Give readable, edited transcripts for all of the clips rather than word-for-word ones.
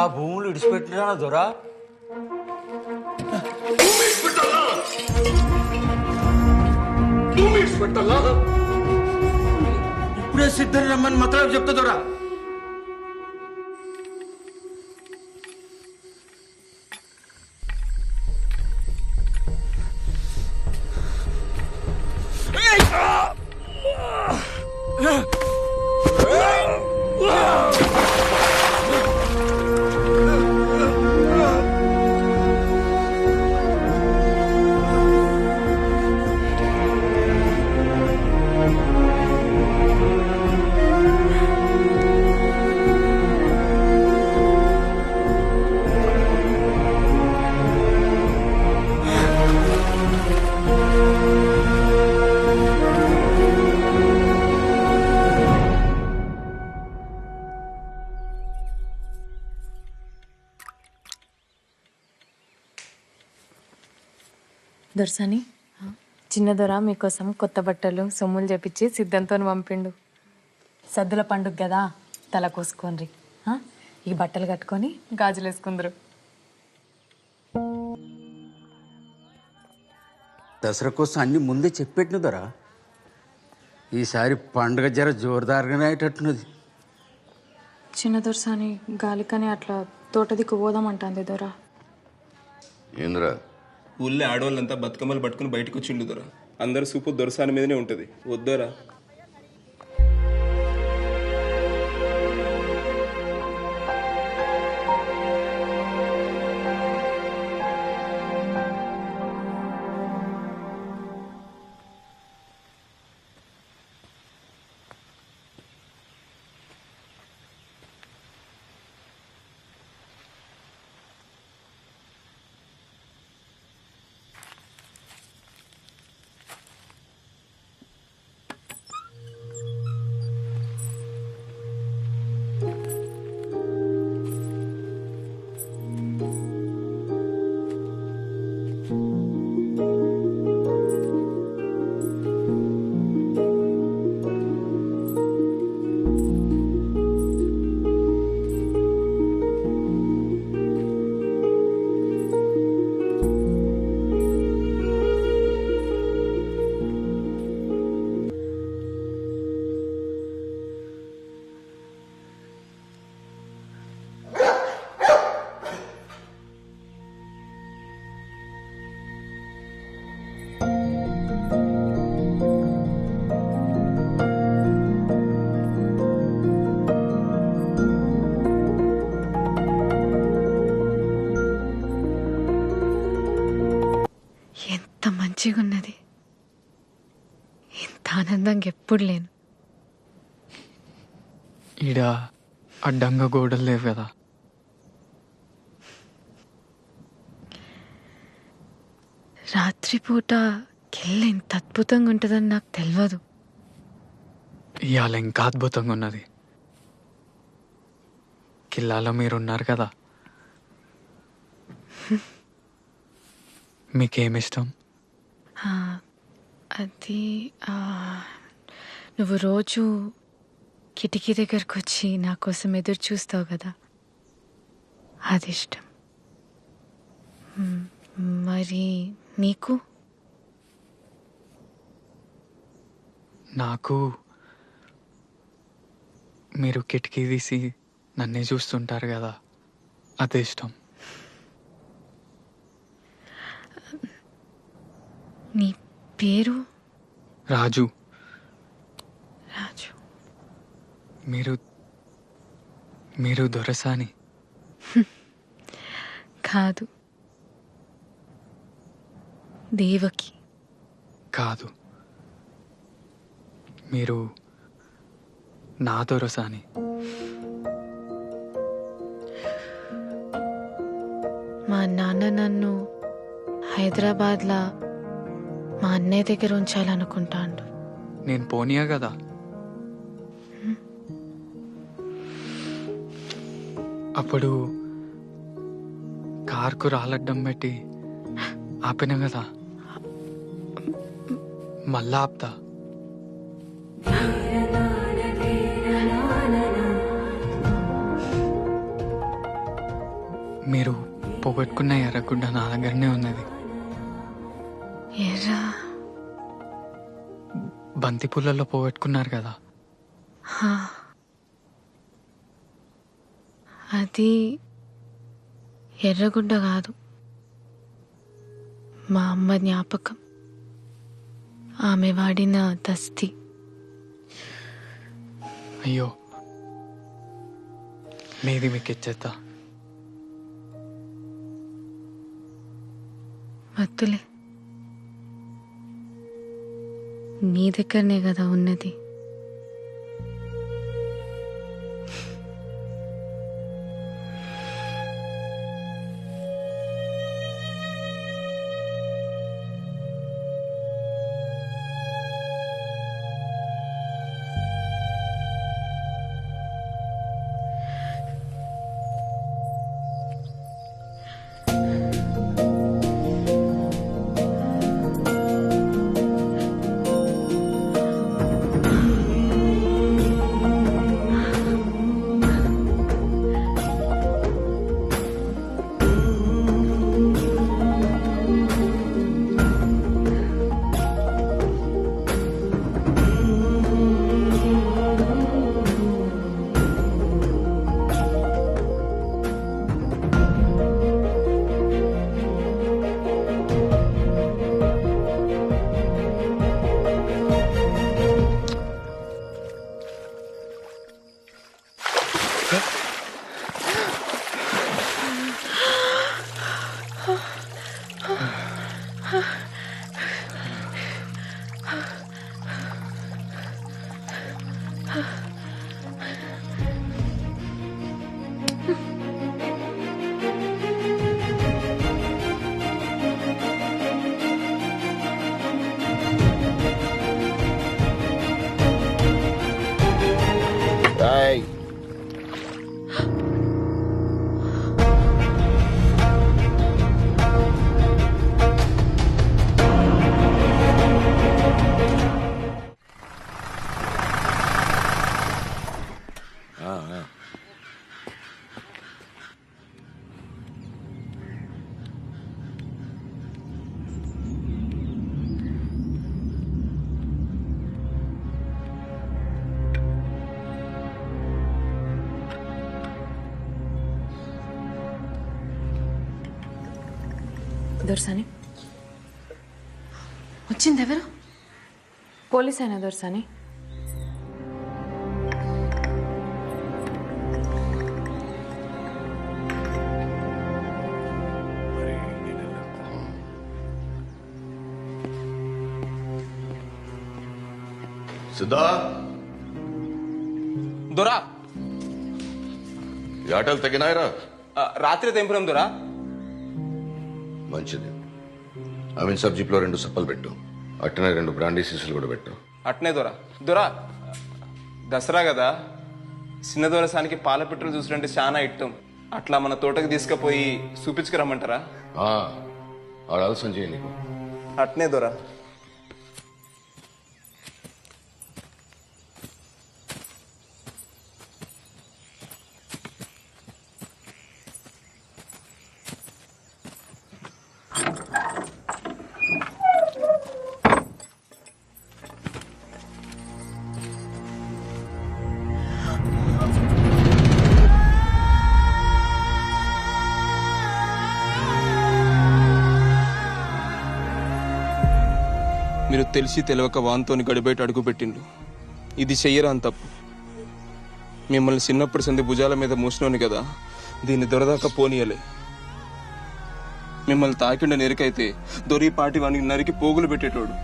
ఆ భూములు ఇడిచిపెట్టినా దొరా ఇప్పుడే సిద్ధం రమ్మని మాత్రం చెప్తా దొరా. దొరసాని చిన్న దొర మీకోసం కొత్త బట్టలు సొమ్ములు చెప్పించి సిద్ధంతో పంపిండు. సద్దుల పండుగ కదా, తల కోసుకోండి. ఈ బట్టలు కట్టుకొని గాజులు వేసుకుందరు. దసరా కోసం అన్ని ముందే చెప్పెట్టిన దొరా. ఈసారి పండుగ జర జోరుదారుగానే అయ్యేటట్టున్నది. చిన్న దొరసాని గాలికని అట్లా తోట దిక్కు పోదామంటుంది దొర. ఏంద్రా ఊళ్ళో ఆడవాళ్ళంతా బతుకమ్మలు పట్టుకుని బయటకు వచ్చిండు దొర. అందరు సూపు దొరసాని మీదనే ఉంటుంది. వద్దోరా. మంచిగా ఉన్నది. ఇంత ఆనందంగా ఎప్పుడు లేను. ఈడ అడ్డంగా గోడలు లేవు కదా. రాత్రిపూట కెళ్ళి ఇంత అద్భుతంగా ఉంటుందని నాకు తెలియదు. ఇవాళ ఇంకా అద్భుతంగా ఉన్నది. కిల్లాలో మీరున్నారు కదా. మీకేమిష్టం? అది నువ్వు రోజు కిటికీ దగ్గరకు వచ్చి నా కోసం ఎదురు చూస్తావు కదా, అది ఇష్టం. మరి నీకు? నాకు మీరు కిటికీ తీసి నన్నే చూస్తుంటారు కదా, అదే ఇష్టం. నీ పేరు? రాజు. రాజు. మీరు దొరసాని? కాదు, దేవకి. కాదు, మీరు నా దొరసాని. మా నాన్న నన్ను హైదరాబాద్లో మా అన్నయ్య దగ్గర ఉంచాలనుకుంటాండు. నేను పోనీయా కదా. అప్పుడు కార్కు రాలడ్డం పెట్టి ఆపిన కదా, మళ్ళా ఆపుతా. మీరు పోగొట్టుకున్న ఎర్రగుడ్డ నా దగ్గరనే ఉన్నది. ఎర్రా బంతి పూలలో పోగొట్టుకున్నారు కదా. అది ఎర్రగుడ్డ కాదు, మా అమ్మ జ్ఞాపకం. ఆమె వాడిన దస్తి. అయ్యో, మీది మీకు ఇచ్చేస్తా. వద్దులే, నీ దగ్గరనే కదా ఉన్నది. దొరసాని వచ్చింది. ఎవరు? పోలీస్ అయినా దొరసాని? సిద్ధా, దొరా ఈ ఆటలు తగినాయరా? రాత్రి తెంపురం దొరా. మంచిది. అమీన్ సాబ్ జీప్లో 2 సప్పలు పెట్టు. అట్టనే 2 బ్రాండీ సీసులు కూడా పెట్టు. అట్నే దొరా. దొరా, దసరా కదా, చిన్న దొరసానికి పాల పెట్రోల్ చూసినట్టే చాలా ఇట్టం. అట్లా మన తోటకి తీసుకుపోయి చూపించుకురమ్మంటారా? ఆడ ఆలస్యం చేయి నీకు. అట్నే దొరా. మీరు తెలిసి తెలియక వాన్తోని గడిబయట అడుగు పెట్టిండు. ఇది చెయ్యరా అని తప్పు. మిమ్మల్ని చిన్నప్పటి సంది భుజాల మీద మూసినోని కదా, దీన్ని దొరదాకా పోనీయలే. మిమ్మల్ని తాకిండ నెరికైతే దొరి పాటి వానికి నరికి పోగులు పెట్టేటోడు.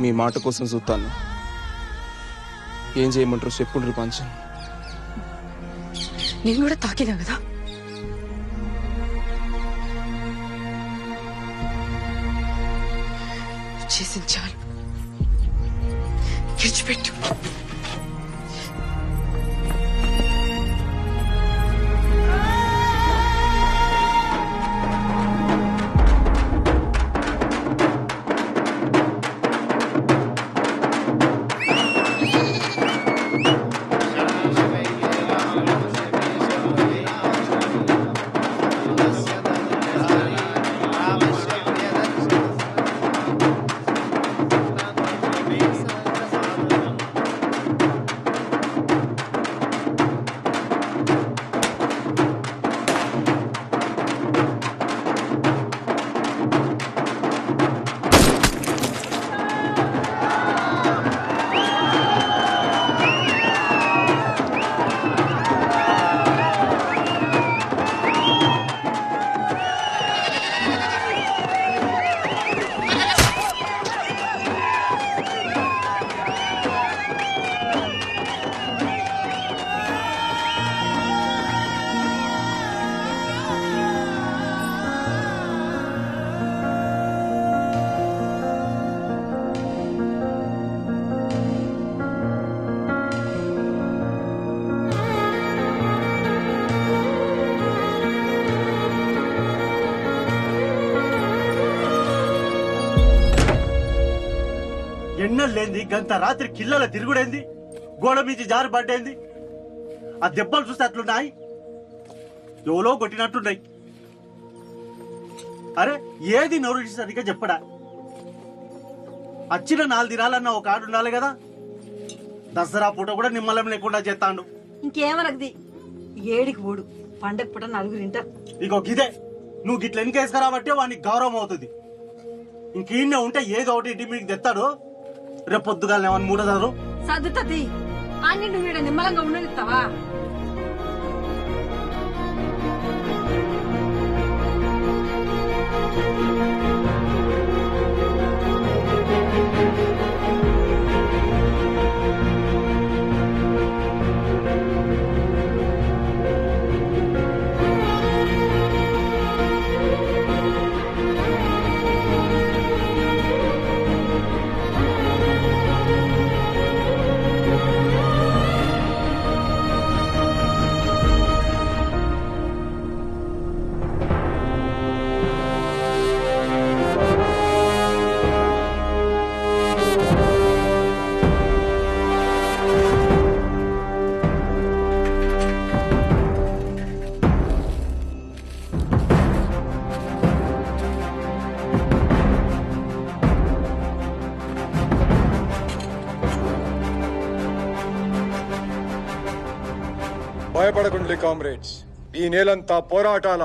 మీ మాట కోసం చూస్తాను. ఏం చేయమంటారు చెప్పుండ్రి పంచం. నేను కూడా తాకినా కదా. చేసింది చాలు, విడిచిపెట్టు. సిగ్నల్ లేంది, గంత రాత్రి కిల్లల తిరుగుడేంది, గోడ మించి జారి పడ్డేంది. ఆ దెబ్బలు చూస్తే అట్లున్నాయి, ఎవలో కొట్టినట్టున్నాయి. అరే ఏది నోరు సరిగ్గా చెప్పడా? వచ్చిన 4 దినాలన్న ఒక ఆడు ఉండాలి కదా. దసరా పూట కూడా నిమ్మలం లేకుండా చేస్తాడు. ఇంకేమనకది ఏడికి పోడు, పండగ పూట 4 ఇంటారు. ఇగో గిదే, నువ్వు గిట్ల ఎన్నికేసుకురాబట్టే వానికి గౌరవం అవుతుంది. ఇంకీన్నే ఉంటే ఏదో ఒకటి ఇంటి మీకు తెస్తాడు. రేపు పొద్దుగాల ఏమన్నా మూడదారు సర్దుతది అన్ని నువ్వు ఈడ నిమ్మలంగా ఉండనిస్తావా? భయపడకుండ్లి కామ్రేడ్స్, ఈ నేలంతా పోరాటాల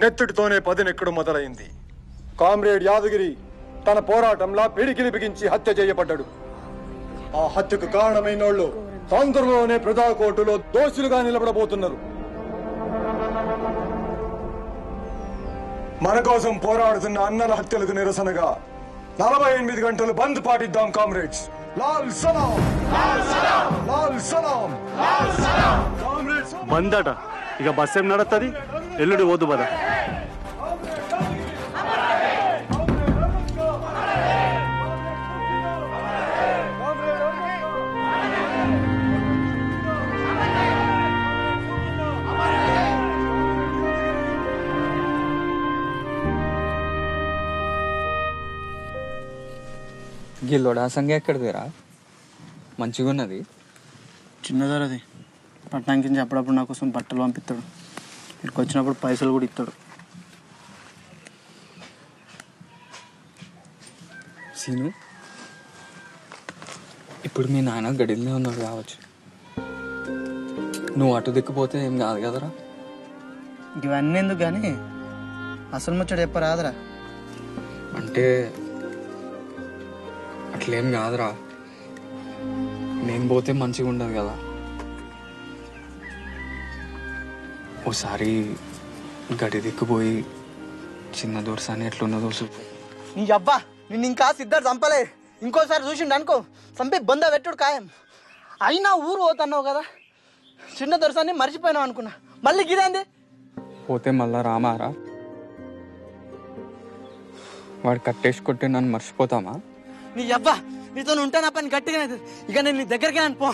నెత్తుడితోనే పదినెక్కడు మొదలైంది. కామ్రేడ్ యాదగిరి తన పోరాటంలా పిడికిలి బిగించి హత్య చేయబడ్డాడు. ఆ హత్యకు కారణమైనోళ్ళు తొందరలోనే ప్రజాకోర్టులో దోషులుగా నిలబడబోతున్నారు. మన కోసం పోరాడుతున్న అన్నల హత్యలకు నిరసనగా 48 గంటలు బంద్ పాటిద్దాం కామ్రేడ్స్. లాల్ సలాం, లాల్ సలాం, లాల్ సలాం. బందట. ఇక బస్ ఏం నడుస్తుంది, ఎల్లుడి పోదు బదా. గిల్లోడా సంగ ఎక్కడిదిరా? మంచిగా ఉన్నది. చిన్నదరది పట్టణానికి నుంచి అప్పుడప్పుడు నా కోసం బట్టలు పంపిస్తాడు. ఇక్కడికి వచ్చినప్పుడు పైసలు కూడా ఇస్తాడు. సీను, ఇప్పుడు మీ నాన్న గడిలో ఉన్నాడు కావచ్చు. నువ్వు అటు దిక్కుపోతే ఏం కాదు కదరా? ఇవన్నీ ఎందుకు కానీ అసలు ముచ్చట చెప్పరాదురా. అంటే అట్లేం కాదురా, నేను పోతే మంచిగా ఉండదు కదా. ఓసారి గడి దిక్కుపోయి చిన్న దొరసాని ఎట్లున్నదో చూపు. నీ అబ్బా, నిన్ను ఇంకా సిద్ధార్థ చంపలే. ఇంకోసారి చూసిండు అనుకో చంపి బొంద పెట్టుడు ఖాయం. అయినా ఊరు పోతున్నావు కదా, చిన్న దొరసాన్ని మర్చిపోయినావు అనుకున్నా. మళ్ళీ గిదేంది? పోతే మళ్ళా రామారా? వాడు కట్టేసి కొట్టి నన్ను మర్చిపోతామా? నీ అబ్బా, నీతో ఉంటా నా పని గట్టిగా. ఇక నేను నీ దగ్గరికి పో.